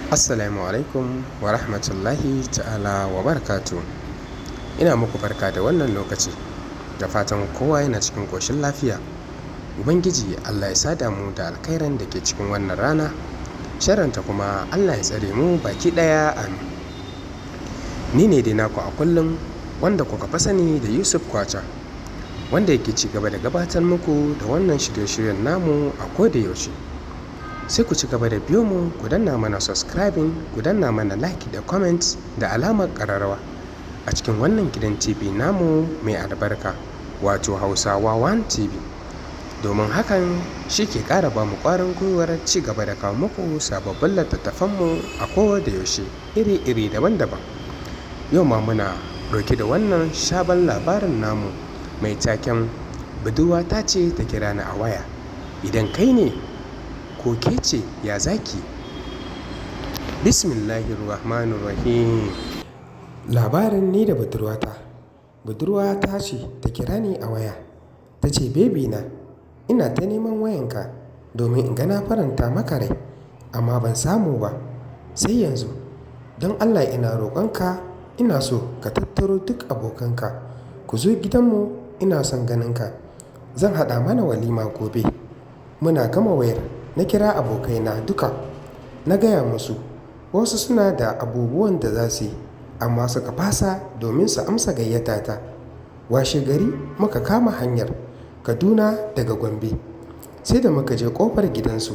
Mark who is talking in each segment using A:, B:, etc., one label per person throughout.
A: Assalamu alaikum wa rahmatullahi ta'ala wa barakatu. Ina muku barka da wannan lokaci, da fatan kowa yana cikin ƙoshin lafiya. Ubangiji Allah ya sada mu da alkhairan da ke cikin wannan rana, sharanta kuma Allah ya tsare mu baki ɗaya, amin. Ni ne dai naku a kullum wanda kuka fi sani da Yusuf Kwacha, wanda yake ci gaba da gabatar muku da wannan shirye-shiryen namu a koda yaushe. Sai ku ci gaba da biyo mu, ku danna mana subscribing, ku danna mana like da comment da alamar ƙararrawa a cikin wannan gidan TV namu mai albarka, wato Hausawa One TV. Domin hakan shi ke ƙara ba mu ƙwarin gwiwar ci gaba da kawo muku sababbin littattafanmu a koda yaushe iri-iri daban-daban. Yau ma muna ɗauke da wannan sabon labarin namu mai taken budurwa ta ce ta kira ni a waya, idan kai ne ko ke ce ya zaki. Bismillahirrahmanirrahim. Labarin ni da budurwata ce ta kira ni a waya, ta ce bebi na, ina ta neman wayanka domin in ga na faranta maka rai, amma ban samu ba sai yanzu. Don Allah ina roƙonka, ina so ka tattaro duk abokanka ku zo gidanmu, ina son ganinka. Zan haɗa mana walima gobe. Muna gama wayar na kira abokaina duka, na gaya musu wasu suna da abubuwan da za su yi amma suka fasa domin su amsa gayyatata. Washe gari muka kama hanyar Kaduna daga Gombe. Sai da muka je ƙofar gidansu,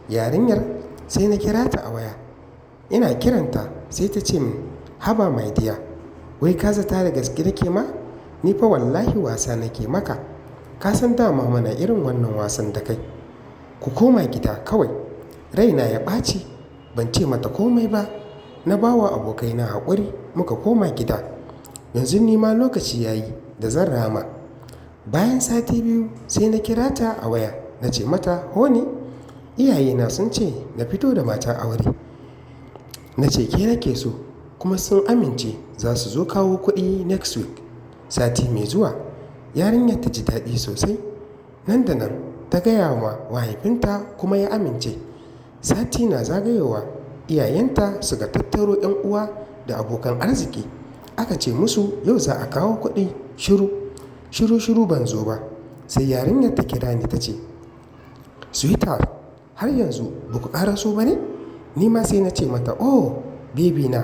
A: yarinyar sai na kira ta a waya. Ina kiranta sai ta ce min, haba my dear, wai ka zata da gaske nake ma? Ni fa wallahi wasa nake maka, ka san dama mana irin wannan wasan da kai. Ku koma gida kawai. Raina ya ɓaci, ban ce mata komai ba, na bawa abokaina haƙuri muka koma gida. Yanzu ni ma lokaci ya yi da zan rama. Bayan sati biyu sai na kira ta a waya, na ce mata honi, iyayena sun ce na fito da mata aure. Na ce ke nake so, kuma sun amince za su zo kawo kuɗi next week, sati mai zuwa. Yarinyar ta ji daɗi sosai, nan da nan ta gaya wa mahaifinta kuma ya amince. Sati na zagayowa, iyayenta suka tattaro 'yan uwa da abokan arziki, aka ce musu yau za a kawo kuɗi. Shiru ban zo ba. Sai yarinyar ta kira ni ta ce, sweetheart, har yanzu ba ku ƙaraso ba ne? Ni ma sai na ce mata, oh baby na,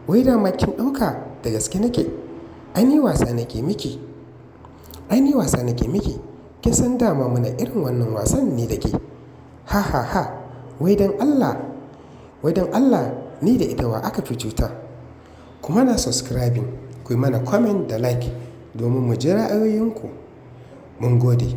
A: wai dama kin ɗauka da gaske nake? Ai ni wasa nake miki, kin san dama muna irin wannan wasan ne da ke. Ha ha ha, wai don Allah ni da ita wa aka fi cuta? Ku mana subscribing, ku yi mana comment da like domin mu ji ra'ayoyinku. Mun gode.